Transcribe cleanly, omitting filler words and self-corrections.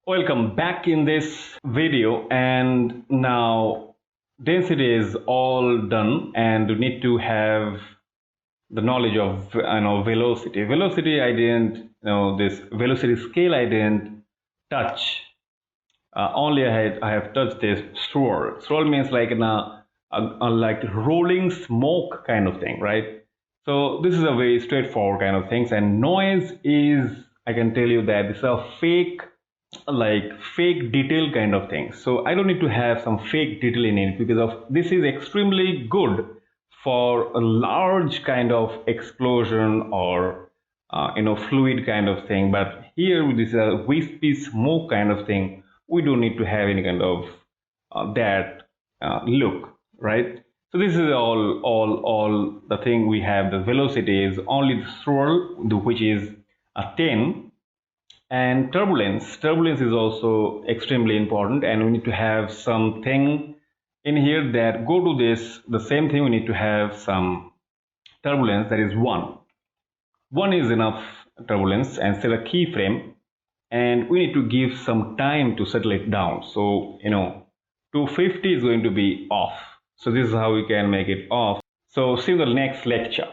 Welcome back in this video, and now density is all done and you need to have the knowledge of velocity. Velocity I didn't this velocity scale I didn't touch. Only I have touched this swirl. Swirl means like like rolling smoke kind of thing, right? So this is a very straightforward kind of things. And noise is, I can tell you that it's a fake detail kind of thing. So I don't need to have some fake detail in it, because of this is extremely good for a large kind of explosion or fluid kind of thing. But here with this wispy smoke kind of thing, we don't need to have any kind of that look, right? So this is all the thing we have. The velocity is only the swirl, which is a 10. And turbulence is also extremely important, and we need to have something in here that go to this, the same thing. We need to have some turbulence, that is 1 is enough turbulence, and set a keyframe, and we need to give some time to settle it down. So 250 is going to be off. So this is how we can make it off. So see you in the next lecture.